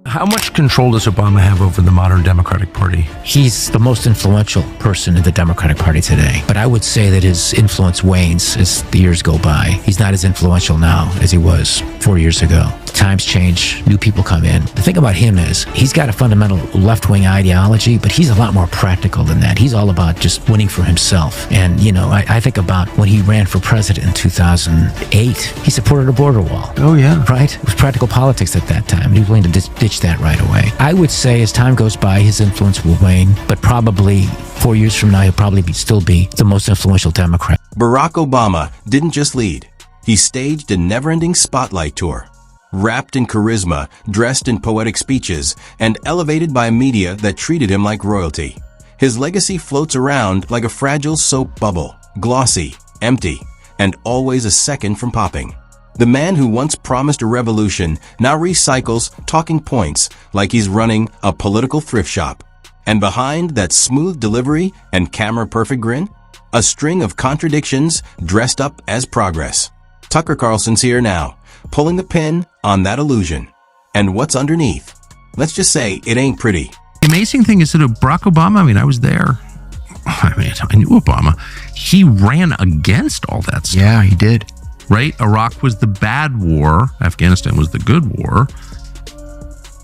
How much control does Obama have over the modern Democratic Party? He's the most influential person in the Democratic Party today. But I would say that his influence wanes as the years go by. He's not as influential now as he was 4 years ago. Times change, new people come in. The thing about him is he's got a fundamental left-wing ideology, but he's a lot more practical than that. He's all about just winning for himself. And, you know, I think about when he ran for president in 2008, he supported a border wall. Oh, yeah. Right? It was practical politics at that time. He was willing to ditch that right away. I would say as time goes by, his influence will wane, but probably 4 years from now, he'll probably still be the most influential Democrat. Barack Obama didn't just lead. He staged a never-ending spotlight tour. Wrapped in charisma, dressed in poetic speeches, and elevated by a media that treated him like royalty. His legacy floats around like a fragile soap bubble, glossy, empty, and always a second from popping. The man who once promised a revolution now recycles talking points like he's running a political thrift shop. And behind that smooth delivery and camera-perfect grin, a string of contradictions dressed up as progress. Tucker Carlson's here now, pulling the pin on that illusion. And what's underneath? Let's just say it ain't pretty. The amazing thing is that Barack Obama, I was there. I knew Obama. He ran against all that stuff. Yeah, he did. Right? Iraq was the bad war. Afghanistan was the good war.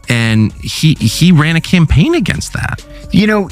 And he ran a campaign against that. You know,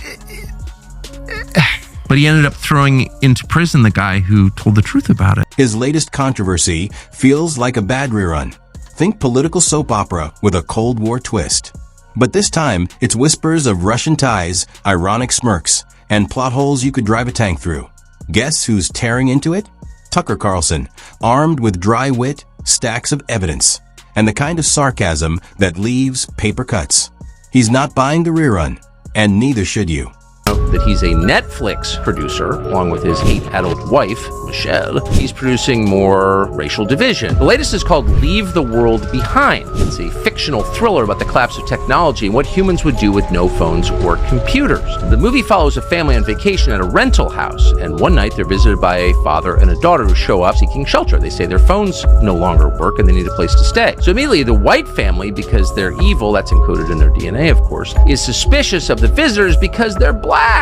but he ended up throwing into prison the guy who told the truth about it. His latest controversy feels like a bad rerun. Think political soap opera with a Cold War twist. But this time, it's whispers of Russian ties, ironic smirks, and plot holes you could drive a tank through. Guess who's tearing into it? Tucker Carlson, armed with dry wit, stacks of evidence, and the kind of sarcasm that leaves paper cuts. He's not buying the rerun, and neither should you. That he's a Netflix producer, along with his 8-adult wife, Michelle. He's producing more racial division. The latest is called Leave the World Behind. It's a fictional thriller about the collapse of technology and what humans would do with no phones or computers. The movie follows a family on vacation at a rental house, and one night they're visited by a father and a daughter who show up seeking shelter. They say their phones no longer work and they need a place to stay. So immediately the white family, because they're evil, that's encoded in their DNA, of course, is suspicious of the visitors because they're black.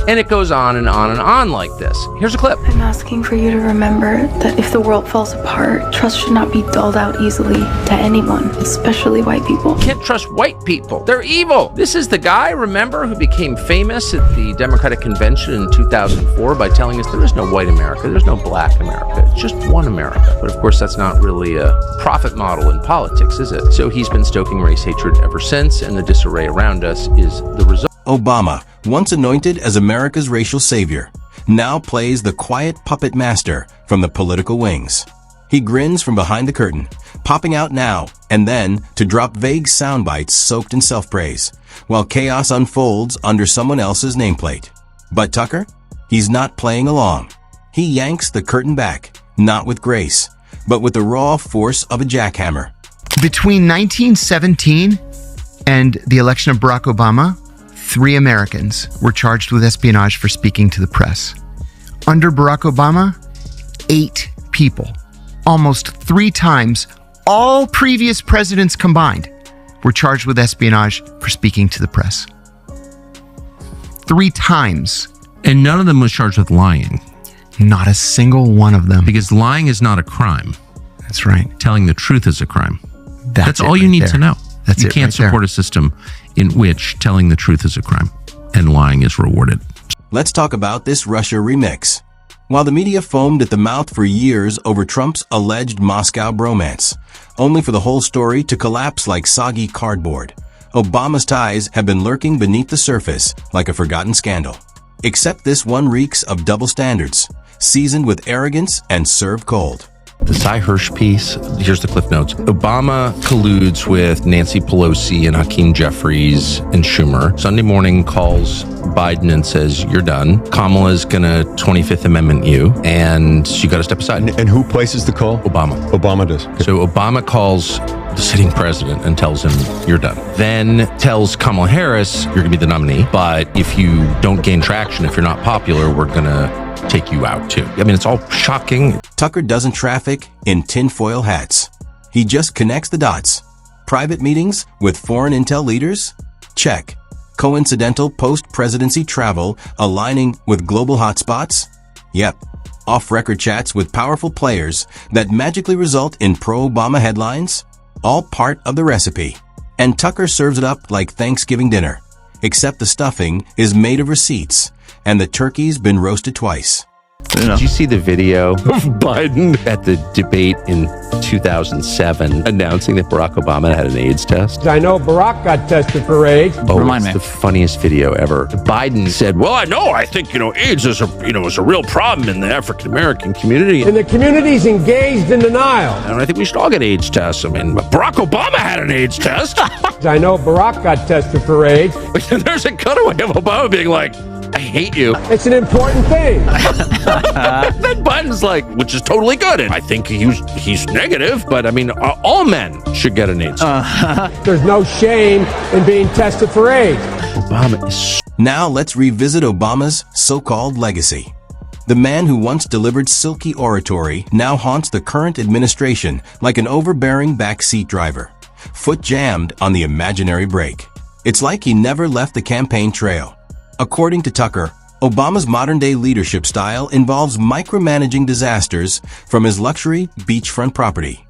And it goes on and on and on like this. Here's a clip. I'm asking for you to remember that if the world falls apart, trust should not be doled out easily to anyone, especially white people. Can't trust white people. They're evil. This is the guy, remember, who became famous at the Democratic Convention in 2004 by telling us there is no white America, there's no black America, it's just one America. But of course, that's not really a profit model in politics, is it? So he's been stoking race hatred ever since, and the disarray around us is the result. Obama, once anointed as America's racial savior, now plays the quiet puppet master from the political wings. He grins from behind the curtain, popping out now and then to drop vague sound bites soaked in self-praise, while chaos unfolds under someone else's nameplate. But Tucker? He's not playing along. He yanks the curtain back, not with grace, but with the raw force of a jackhammer. Between 1917 and the election of Barack Obama, 3 Americans were charged with espionage for speaking to the press. Under Barack Obama, 8 people, almost 3 times all previous presidents combined, were charged with espionage for speaking to the press. 3 times. And none of them was charged with lying. Not a single one of them. Because lying is not a crime. That's right. Telling the truth is a crime. That's all right you need there. to know. That's you it can't right support there. a system in which telling the truth is a crime and lying is rewarded. Let's talk about this Russia remix. While the media foamed at the mouth for years over Trump's alleged Moscow bromance, only for the whole story to collapse like soggy cardboard, Obama's ties have been lurking beneath the surface like a forgotten scandal. Except this one reeks of double standards, seasoned with arrogance and served cold. The Cy Hirsch piece, here's the cliff notes. Obama colludes with Nancy Pelosi and Hakeem Jeffries and Schumer. Sunday morning calls Biden and says, you're done. Kamala's gonna 25th Amendment you, and you gotta step aside. And who places the call? Obama. Obama does. So Obama calls the sitting president and tells him, you're done. Then tells Kamala Harris, you're gonna be the nominee, but if you don't gain traction, if you're not popular, we're gonna take you out too. I mean, it's all shocking. Tucker doesn't traffic in tinfoil hats. He just connects the dots. Private meetings with foreign intel leaders? Check. Coincidental post-presidency travel aligning with global hotspots? Yep. Off-record chats with powerful players that magically result in pro-Obama headlines? All part of the recipe. And Tucker serves it up like Thanksgiving dinner, except the stuffing is made of receipts and the turkey's been roasted twice. Did you see the video of Biden at the debate in 2007 announcing that Barack Obama had an AIDS test? I know Barack got tested for AIDS. Remind me. The funniest video ever. Biden said, well, I think, AIDS is a real problem in the African American community. And the community's engaged in denial. And I think we should all get AIDS tests. Barack Obama had an AIDS test. I know Barack got tested for AIDS. There's a cutaway of Obama being like, I hate you. It's an important thing. Then Biden's like, which is totally good. And I think he's negative, but all men should get an AIDS. There's no shame in being tested for AIDS. Obama is. Now let's revisit Obama's so-called legacy. The man who once delivered silky oratory now haunts the current administration like an overbearing backseat driver, foot jammed on the imaginary brake. It's like he never left the campaign trail. According to Tucker, Obama's modern-day leadership style involves micromanaging disasters from his luxury beachfront property,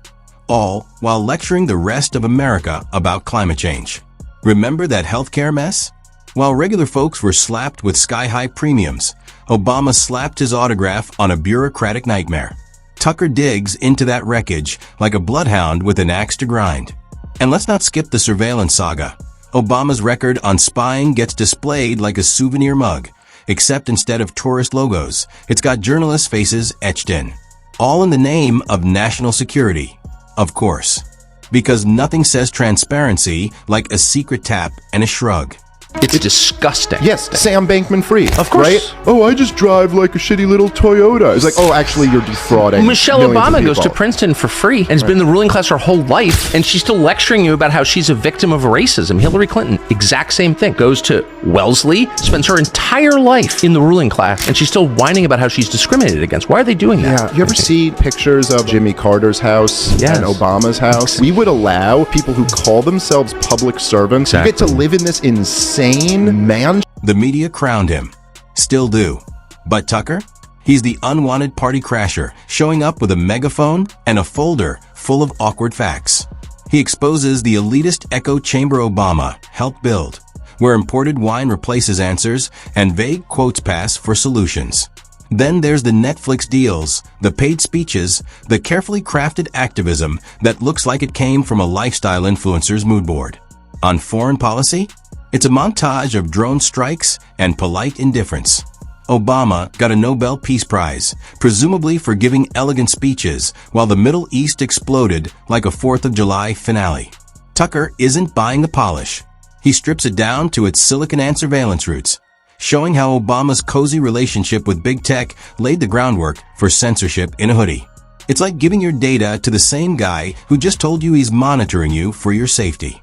all while lecturing the rest of America about climate change. Remember that healthcare mess? While regular folks were slapped with sky-high premiums, Obama slapped his autograph on a bureaucratic nightmare. Tucker digs into that wreckage like a bloodhound with an axe to grind. And let's not skip the surveillance saga. Obama's record on spying gets displayed like a souvenir mug, except instead of tourist logos, it's got journalists' faces etched in. All in the name of national security, of course. Because nothing says transparency like a secret tap and a shrug. It's disgusting. Yes, Sam Bankman-Fried. Of course. Right? Oh, I just drive like a shitty little Toyota. It's like, oh, actually, you're defrauding. Michelle millions of Obama goes to people. Princeton for free and has been in the ruling class her whole life, and she's still lecturing you about how she's a victim of racism. Hillary Clinton, exact same thing. Goes to Wellesley, spends her entire life in the ruling class, and she's still whining about how she's discriminated against. Why are they doing that? Yeah, you ever see pictures of Jimmy Carter's house Yes. and Obama's house? We would allow people who call themselves public servants to get to live in this insane mansion. The media crowned him. Still do. But Tucker? He's the unwanted party crasher, showing up with a megaphone and a folder full of awkward facts. He exposes the elitist echo chamber Obama helped build, where imported wine replaces answers and vague quotes pass for solutions. Then there's the Netflix deals, the paid speeches, the carefully crafted activism that looks like it came from a lifestyle influencer's mood board. On foreign policy? It's a montage of drone strikes and polite indifference. Obama got a Nobel Peace Prize, presumably for giving elegant speeches, while the Middle East exploded like a 4th of July finale. Tucker isn't buying the polish. He strips it down to its silicon and surveillance roots, showing how Obama's cozy relationship with big tech laid the groundwork for censorship in a hoodie. It's like giving your data to the same guy who just told you he's monitoring you for your safety.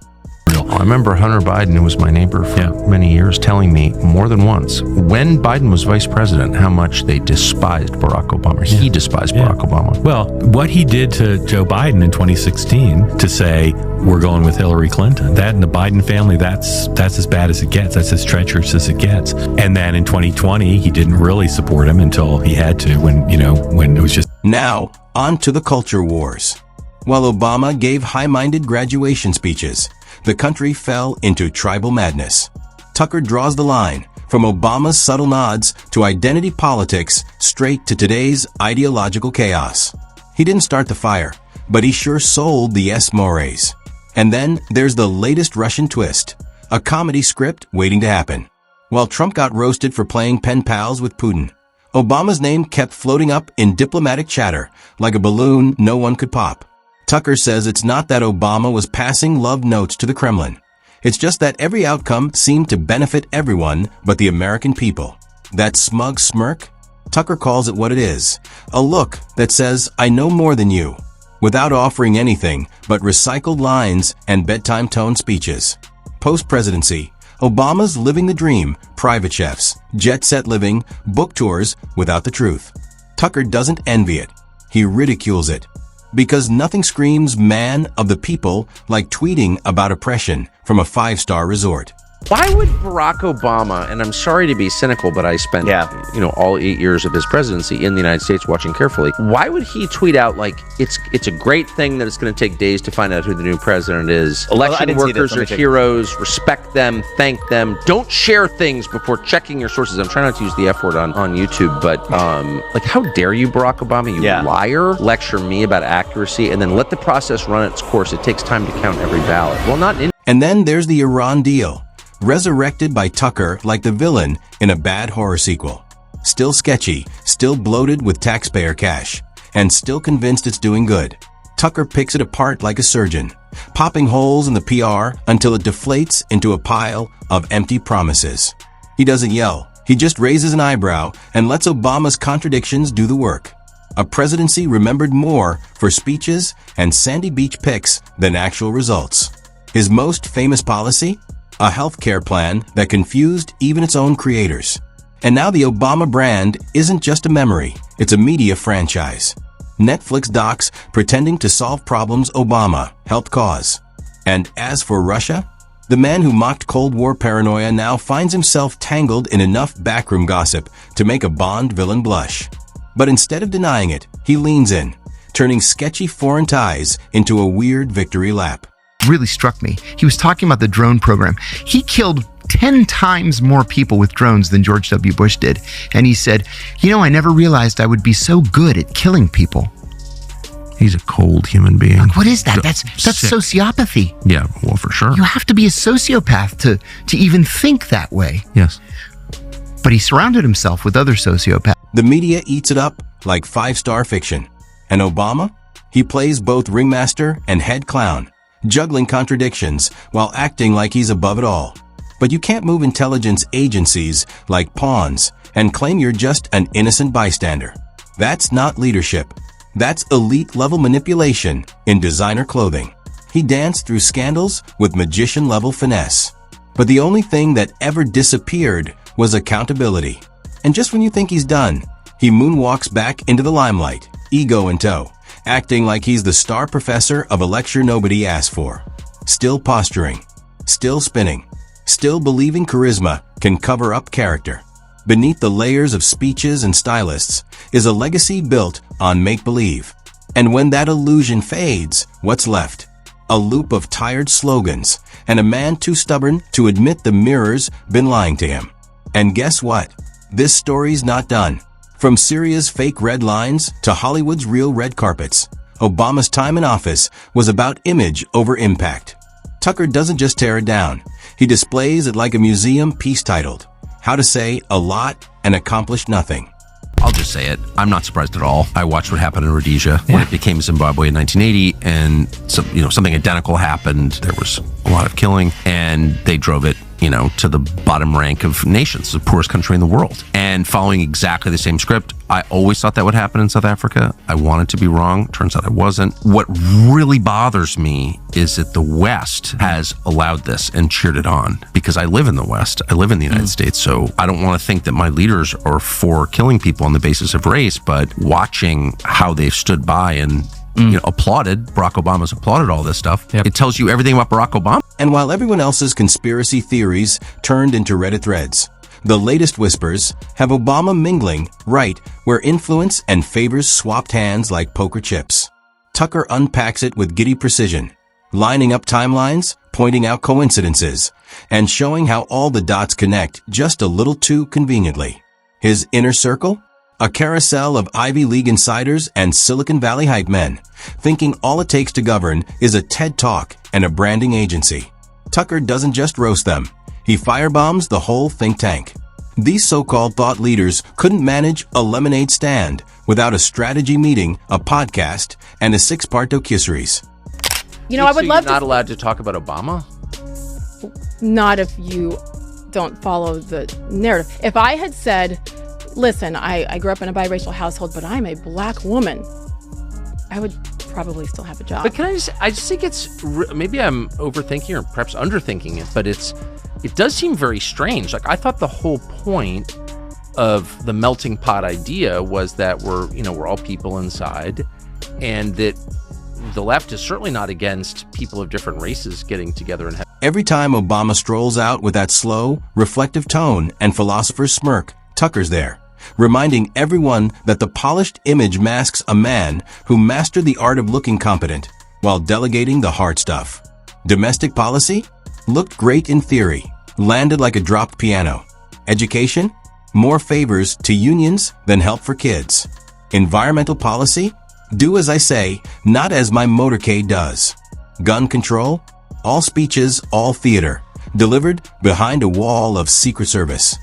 I remember Hunter Biden, who was my neighbor for many years, telling me more than once, when Biden was vice president, how much they despised Barack Obama. He despised Barack Obama. Well, what he did to Joe Biden in 2016 to say, we're going with Hillary Clinton, that in the Biden family, that's as bad as it gets. That's as treacherous as it gets. And then in 2020, he didn't really support him until he had to, when it was just... Now, on to the culture wars. While Obama gave high-minded graduation speeches, the country fell into tribal madness. Tucker draws the line from Obama's subtle nods to identity politics straight to today's ideological chaos. He didn't start the fire, but he sure sold the mores. And then there's the latest Russian twist, a comedy script waiting to happen. While Trump got roasted for playing pen pals with Putin, Obama's name kept floating up in diplomatic chatter like a balloon no one could pop. Tucker says it's not that Obama was passing love notes to the Kremlin. It's just that every outcome seemed to benefit everyone but the American people. That smug smirk? Tucker calls it what it is, a look that says, I know more than you, without offering anything but recycled lines and bedtime tone speeches. Post-presidency, Obama's living the dream, private chefs, jet-set living, book tours without the truth. Tucker doesn't envy it. He ridicules it. Because nothing screams man of the people like tweeting about oppression from a 5-star resort. Why would Barack Obama, and I'm sorry to be cynical, but I spent, all 8 years of his presidency in the United States watching carefully. Why would he tweet out like it's a great thing that it's going to take days to find out who the new president is? Election workers are heroes. Respect them. Thank them. Don't share things before checking your sources. I'm trying not to use the F word on YouTube, but like, how dare you, Barack Obama? You liar. Lecture me about accuracy and then let the process run its course. It takes time to count every ballot. Well, not in. And then there's the Iran deal. Resurrected by Tucker like the villain in a bad horror sequel. Still sketchy, still bloated with taxpayer cash, and still convinced it's doing good. Tucker picks it apart like a surgeon, popping holes in the PR until it deflates into a pile of empty promises. He doesn't yell, he just raises an eyebrow and lets Obama's contradictions do the work. A presidency remembered more for speeches and Sandy Beach pics than actual results. His most famous policy? A healthcare plan that confused even its own creators. And now the Obama brand isn't just a memory, it's a media franchise. Netflix docs pretending to solve problems Obama helped cause. And as for Russia, the man who mocked Cold War paranoia now finds himself tangled in enough backroom gossip to make a Bond villain blush. But instead of denying it, he leans in, turning sketchy foreign ties into a weird victory lap. Really struck me. He was talking about the drone program. He killed 10 times more people with drones than George W. Bush did. And he said, I never realized I would be so good at killing people. He's a cold human being. Like, what is that? That's sociopathy. Yeah, well, for sure. You have to be a sociopath to even think that way. Yes. But he surrounded himself with other sociopaths. The media eats it up like 5-star fiction. And Obama? He plays both ringmaster and head clown, juggling contradictions while acting like he's above it all. But you can't move intelligence agencies like pawns and claim you're just an innocent bystander. That's not leadership. That's elite-level manipulation in designer clothing. He danced through scandals with magician-level finesse. But the only thing that ever disappeared was accountability. And just when you think he's done, he moonwalks back into the limelight, ego in tow, acting like he's the star professor of a lecture nobody asked for. Still posturing, still spinning, still believing charisma can cover up character. Beneath the layers of speeches and stylists is a legacy built on make-believe. And when that illusion fades, what's left? A loop of tired slogans and a man too stubborn to admit the mirror's been lying to him. And guess what? This story's not done. From Syria's fake red lines to Hollywood's real red carpets, Obama's time in office was about image over impact. Tucker doesn't just tear it down. He displays it like a museum piece titled, How to Say a Lot and Accomplish Nothing. I'll just say it. I'm not surprised at all. I watched what happened in Rhodesia when it became Zimbabwe in 1980, and something identical happened. There was a lot of killing, and they drove it, to the bottom rank of nations, the poorest country in the world. And following exactly the same script, I always thought that would happen in South Africa. I wanted to be wrong. Turns out I wasn't. What really bothers me is that the West has allowed this and cheered it on, because I live in the West. I live in the United States. So I don't want to think that my leaders are for killing people on the basis of race, but watching how they've stood by and applauded, Barack Obama's applauded all this stuff. Yep. It tells you everything about Barack Obama. And while everyone else's conspiracy theories turned into Reddit threads, the latest whispers have Obama mingling right where influence and favors swapped hands like poker chips. Tucker unpacks it with giddy precision, lining up timelines, pointing out coincidences, and showing how all the dots connect just a little too conveniently. His inner circle? A carousel of Ivy League insiders and Silicon Valley hype men, thinking all it takes to govern is a TED Talk and a branding agency. Tucker doesn't just roast them. He firebombs the whole think tank. These so-called thought leaders couldn't manage a lemonade stand without a strategy meeting, a podcast, and a 6-part docuseries. I would love to... You're not allowed to talk about Obama? Not if you don't follow the narrative. If I had said, listen, I grew up in a biracial household, but I'm a black woman, I would probably still have a job. But I just think it's, maybe I'm overthinking or perhaps underthinking it, but it does seem very strange. Like, I thought the whole point of the melting pot idea was that we're all people inside, and that the left is certainly not against people of different races getting together and having. Every time Obama strolls out with that slow, reflective tone and philosopher's smirk, Tucker's there, reminding everyone that the polished image masks a man who mastered the art of looking competent while delegating the hard stuff. Domestic policy? Looked great in theory, landed like a dropped piano. Education? More favors to unions than help for kids. Environmental policy? Do as I say, not as my motorcade does. Gun control? All speeches, all theater, delivered behind a wall of Secret Service.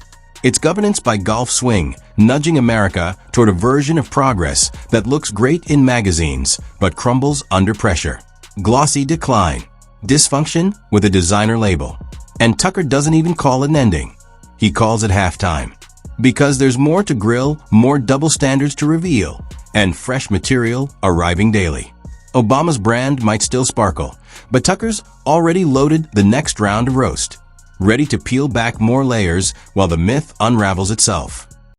It's governance by golf swing, nudging America toward a version of progress that looks great in magazines, but crumbles under pressure. Glossy decline. Dysfunction with a designer label. And Tucker doesn't even call it an ending. He calls it halftime. Because there's more to grill, more double standards to reveal, and fresh material arriving daily. Obama's brand might still sparkle, but Tucker's already loaded the next round of roast, ready to peel back more layers while the myth unravels itself.